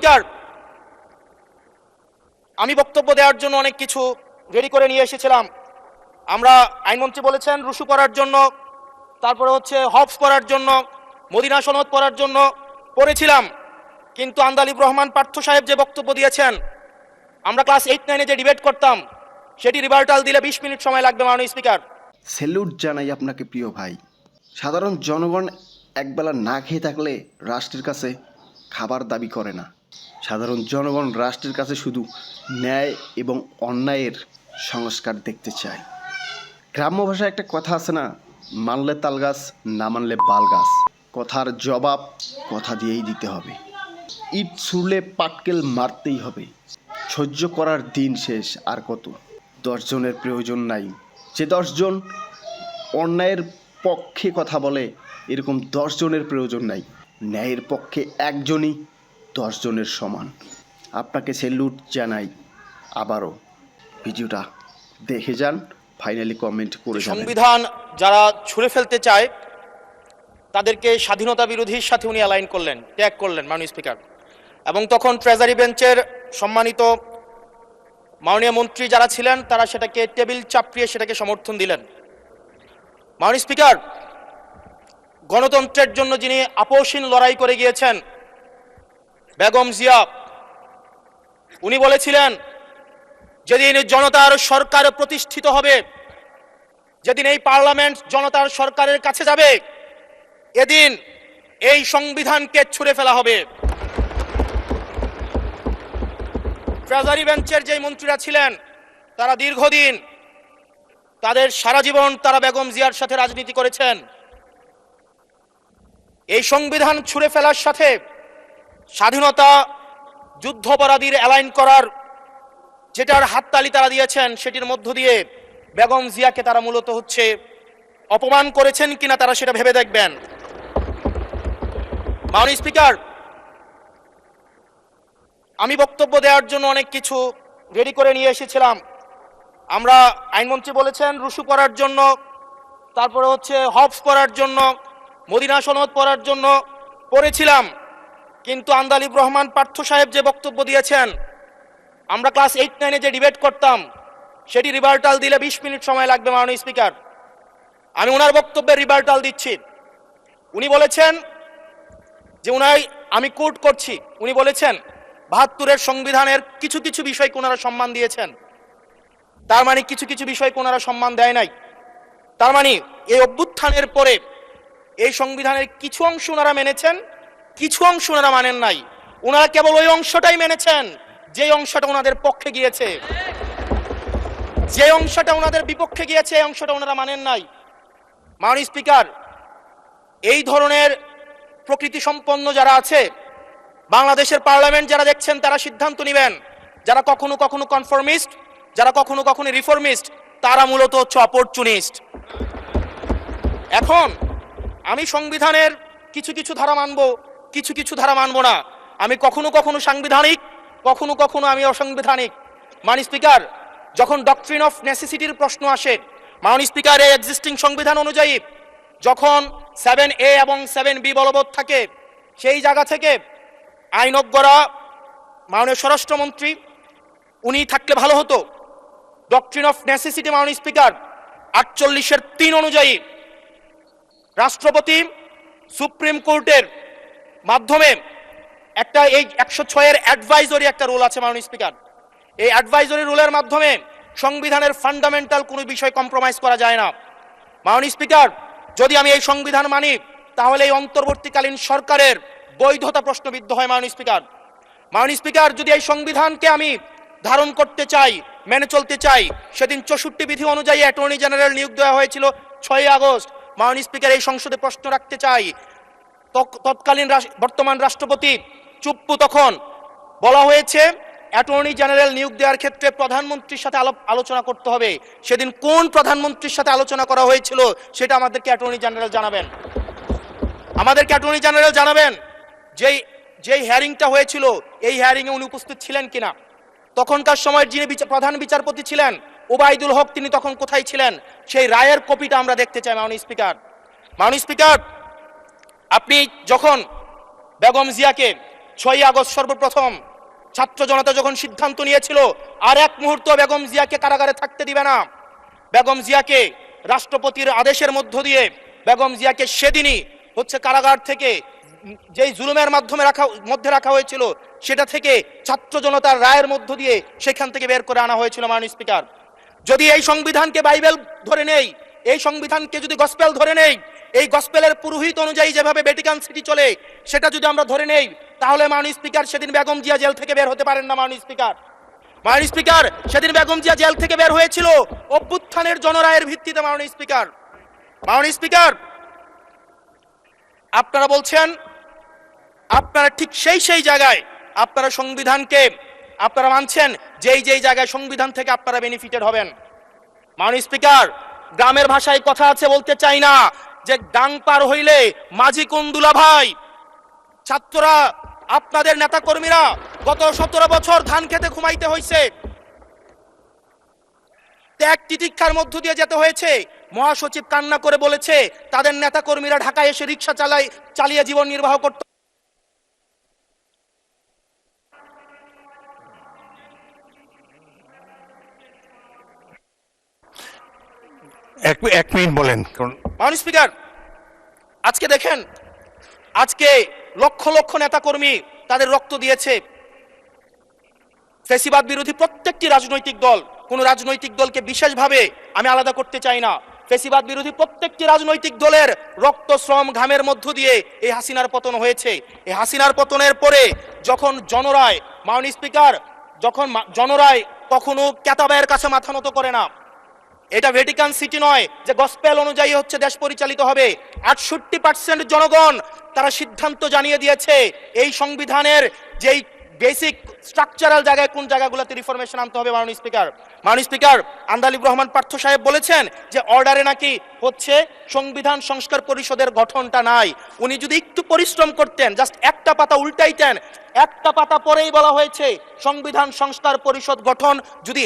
Speaker, আমি বক্তব্য দেওয়ার জন্য অনেক কিছু রেডি করে নিয়ে এসেছিলাম। আমরা আইনমন্ত্রী বলেছেন রুশু করার জন্য, তারপরে হচ্ছে হবস করার জন্য, মদিনা সনদ পড়ার জন্য পড়েছিলাম। কিন্তু আন্দালিব রহমান পার্থ সাহেব যে বক্তব্য দিয়েছেন, আমরা ক্লাস 8-9-এ যে ডিবেট করতাম সেটি রিভার্টাল দিলে 20 মিনিট সময় লাগবে মাননীয় স্পিকার। স্যালুট জানাই আপনাকে প্রিয় ভাই। সাধারণ জনগণ একবেলা না খেয়ে থাকলে রাষ্ট্রের কাছে খাবার দাবি করে না। সাধারণ জনগণ রাষ্ট্রের কাছে শুধু ন্যায় এবং অন্যায়ের সংস্কার দেখতে চায়। গ্রাম্য ভাষায় একটা কথা আছে না, মানলে তাল গাছ, না মানলে বাল গাছ। কথার জবাব কথা দিয়েই দিতে হবে। ইট ছুড়লে পাটকেল মারতেই হবে। সহ্য করার দিন শেষ, আর কত? 10 জনের প্রয়োজন নাই। যে 10 জন অন্যায়ের পক্ষে কথা বলে, এরকম 10 জনের প্রয়োজন নাই। ন্যায়ের পক্ষে একজনই 10 জনের সমান। আপনাকে স্যালুট জানাই। আবারও ভিডিওটা দেখে যান, ফাইনালি কমেন্ট করে যাবেন। সংবিধান যারা ছুঁড়ে ফেলতে চায় তাদেরকে স্বাধীনতা বিরোধীর সাথে উনি অ্যালাইন করলেন, ট্যাগ করলেন মাননীয় স্পিকার। এবং তখন ট্রেজারি বেঞ্চের সম্মানিত মাননীয় মন্ত্রী যারা ছিলেন তারা সেটাকে টেবিল চাপড়িয়ে সেটাকে সমর্থন দিলেন। মাননীয় স্পিকার, গণতন্ত্রের জন্য যিনি আপোষহীন লড়াই করে গিয়েছেন বেগম জিয়া, উনি বলেছিলেন যেদিন জনতার সরকার প্রতিষ্ঠিত হবে, যেদিন এই পার্লামেন্ট জনতার সরকারের কাছে যাবে, এদিন এই সংবিধানকে ছুঁড়ে ফেলা হবে। ট্রেজারি বেঞ্চের যে মন্ত্রীরা ছিলেন তারা দীর্ঘদিন, তাদের সারা জীবন তারা বেগম জিয়ার সাথে রাজনীতি করেছেন। এই সংবিধান ছুঁড়ে ফেলার সাথে স্বাধীনতা যুদ্ধাপরাধীর অ্যালাইন করার যেটার হাততালি তারা দিয়েছেন, সেটির মধ্য দিয়ে বেগম জিয়াকে তারা মূলত হচ্ছে অপমান করেছেন কিনা তারা সেটা ভেবে দেখবেন। মাননীয় স্পিকার, আমি বক্তব্য দেওয়ার জন্য অনেক কিছু রেডি করে নিয়ে এসেছিলাম। আমরা আইনমন্ত্রী বলেছেন রুশু করার জন্য, তারপরে হচ্ছে হবস করার জন্য, মদিনা সনদ পড়ার জন্য পড়েছিলাম। কিন্তু আন্দালিব রহমান পার্থ সাহেব যে বক্তব্য দিয়েছেন, আমরা ক্লাস 8-9-এ যে ডিবেট করতাম সেটি রিভার্টাল দিলে 20 মিনিট সময় লাগবে মাননীয় স্পিকার। আমি ওনার বক্তব্যের রিভার্টাল দিচ্ছি। উনি বলেছেন যে আমি কোট করছি, উনি বলেছেন 72-এর সংবিধানের কিছু কিছু বিষয়কে ওনারা সম্মান দিয়েছেন। তার মানে কিছু কিছু বিষয়কে ওনারা সম্মান দেয় নাই। তার মানে এই অভ্যুত্থানের পরে এই সংবিধানের কিছু অংশ ওনারা মেনেছেন, কিছু অংশ ওনারা মানেন নাই। ওনারা কেবল ওই অংশটাই মেনেছেন যে অংশটা ওনাদের পক্ষে গিয়েছে, যে অংশটা ওনাদের বিপক্ষে গিয়েছে এই অংশটা ওনারা মানেন নাই। মাননীয় স্পিকার, এই ধরনের প্রকৃতি সম্পন্ন যারা আছে বাংলাদেশের পার্লামেন্ট যারা দেখছেন তারা সিদ্ধান্ত নেবেন। যারা কখনো কখনো কনফর্মিস্ট, যারা কখনো কখনো রিফর্মিস্ট, তারা মূলত হচ্ছে অপরচুনিস্ট। এখন আমি সংবিধানের কিছু কিছু ধারা মানব, কিছু কিছু ধারা মানব না। আমি কখনো কখনো সাংবিধানিক, কখনো কখনো আমি অসাংবিধানিক। মাননীয় স্পিকার, যখন ডক্ট্রিন অফ নেসেসিটির প্রশ্ন আসে, মাননীয় স্পিকার, এই এক্সিস্টিং সংবিধান অনুযায়ী যখন 7A এবং 7B বলবৎ থাকে, সেই জায়গা থেকে আইনজ্ঞরা, মাননীয় স্বরাষ্ট্রমন্ত্রী উনি থাকলে ভালো হতো। ডক্ট্রিন অফ নেসেসিটি মাননীয় স্পিকার 48-এর 3 অনুযায়ী রাষ্ট্রপতি সুপ্রিম কোর্টের মাধ্যমে একটা এই 106-এর অ্যাডভাইজরি একটা রুল আছে মাননীয় স্পিকার। এই অ্যাডভাইজরি রুলের মাধ্যমে সংবিধানের ফান্ডামেন্টাল কোনো বিষয় কম্প্রোমাইজ করা যায় না। মাননীয় স্পিকার, যদি আমি এই সংবিধান মানি তাহলে এই অন্তর্বর্তীকালীন সরকারের বৈধতা প্রশ্নবিদ্ধ হয়। মাননীয় স্পিকার, মাননীয় স্পিকার, যদি এই সংবিধানকে আমি ধারণ করতে চাই, মেনে চলতে চাই, সেদিন 64 বিধি অনুযায়ী অ্যাটর্নি জেনারেল নিয়োগ দেওয়া হয়েছিল 6 আগস্ট। মাননীয় স্পিকার, এই সংসদে প্রশ্ন রাখতে চাই, তৎকালীন বর্তমান রাষ্ট্রপতি চুপ্পু, তখন বলা হয়েছে অ্যাটর্নি জেনারেল নিয়োগ দেওয়ার ক্ষেত্রে প্রধানমন্ত্রীর সাথে আলোচনা করতে হবে। সেদিন কোন প্রধানমন্ত্রীর সাথে আলোচনা করা হয়েছিল সেটা আমাদেরকে অ্যাটর্নি জেনারেল জানাবেন। আমাদেরকে অ্যাটর্নি জেনারেল জানাবেন যেই হিয়ারিংটা হয়েছিল এই হিয়ারিংয়ে উনি উপস্থিত ছিলেন কিনা। তখনকার সময় যিনি প্রধান বিচারপতি ছিলেন ওবায়দুল হক, তিনি তখন কোথায় ছিলেন, সেই রায়ের কপিটা আমরা দেখতে চাই। মাননীয় স্পিকার, মাননীয় স্পিকার, আপনি যখন বেগম জিয়াকে 6ই আগস্ট সর্বপ্রথম ছাত্র জনতা যখন সিদ্ধান্ত নিয়েছিল আর এক মুহূর্ত বেগম জিয়াকে কারাগারে থাকতে দিবে না, বেগম জিয়াকে রাষ্ট্রপতির আদেশের মধ্য দিয়ে বেগম জিয়াকে সেদিনই হচ্ছে কারাগার থেকে যেই জুলুমের মধ্যে রাখা হয়েছিল সেটা থেকে ছাত্র জনতার রায়ের মধ্য দিয়ে সেখান থেকে বের করে আনা হয়েছিল। মাননীয় স্পিকার, যদি এই সংবিধানকে বাইবেল ধরে নেই, এই সংবিধানকে যদি গসপেল ধরে নেই, এই গসপেলের পুরোহিত অনুযায়ী যেভাবে ভ্যাটিকান সিটি চলে সেটা যদি আমরা ধরে নেই, তাহলে মাননীয় স্পিকার সেদিন বেগম জিয়া জেল থেকে বের হতে পারেন না। মাননীয় স্পিকার সেদিন বেগম জিয়া জেল থেকে বের হয়েছিল অভ্যুত্থানের জনরায়ের ভিত্তিতে। মাননীয় স্পিকার, আপনারা বলছেন আপনারা ঠিক সেই জায়গায় আপনারা সংবিধানকে আপনারা মানছেন যেই জায়গায় সংবিধান থেকে আপনারা বেনিফিটেড হবেন। মাননীয় স্পিকার, গ্রামের ভাষায় কথা আছে, বলতে চাই না, যে ডাং পার হইলে মাঝি কুন্দুলা ভাই। ছাত্ররা আপনাদের নেতা কর্মীরা গত 17 বছর ধান খেতে ঘুমাইতে হয়েছে, ত্যাগ তিতিক্ষার মধ্য দিয়ে যেতে হয়েছে। মহাসচিব কান্না করে বলেছে তাদের নেতা কর্মীরা ঢাকায় এসে রিক্সা চালিয়ে জীবন নির্বাহ করত। এক মিনিট বলেন। মাননীয় স্পিকার, আজকে দেখেন, আজকে লক্ষ লক্ষ নেতা কর্মী তাদের রক্ত দিয়েছে। ফ্যাসিবাদ বিরোধী প্রত্যেকটি রাজনৈতিক দল, কোন রাজনৈতিক দলকে বিশেষভাবে আমি আলাদা করতে চাই না, ফ্যাসিবাদ বিরোধী প্রত্যেকটি রাজনৈতিক দলের রক্ত শ্রম ঘামের মধ্য দিয়ে এই হাসিনার পতন হয়েছে। এই হাসিনার পতনের পরে যখন জনরায়, মাননীয় স্পিকার, যখন জনরায় কখনো কেতাবের কাছে মাথা নত করে না। এটা ভ্যাটিকান সিটি নয় যে গসপেল অনুযায়ী হচ্ছে দেশ পরিচালিত হবে। 68% জনগণ তারা সিদ্ধান্ত জানিয়ে দিয়েছে এই সংবিধানের যেই বেসিক স্ট্রাকচারাল জায়গায় কোন জায়গাগুলোতে রিফরমেশন আনতে হবে। মাননীয় স্পিকার, আন্দালিব রহমান পার্থ সাহেব বলেছেন যে অর্ডারে নাকি হচ্ছে সংবিধান সংস্কার পরিষদের গঠনটা নাই। উনি যদি একটু পরিশ্রম করতেন, জাস্ট একটা পাতা উল্টাইতেন, একটা পাতা পরেই বলা হয়েছে সংবিধান সংস্কার পরিষদ গঠন যদি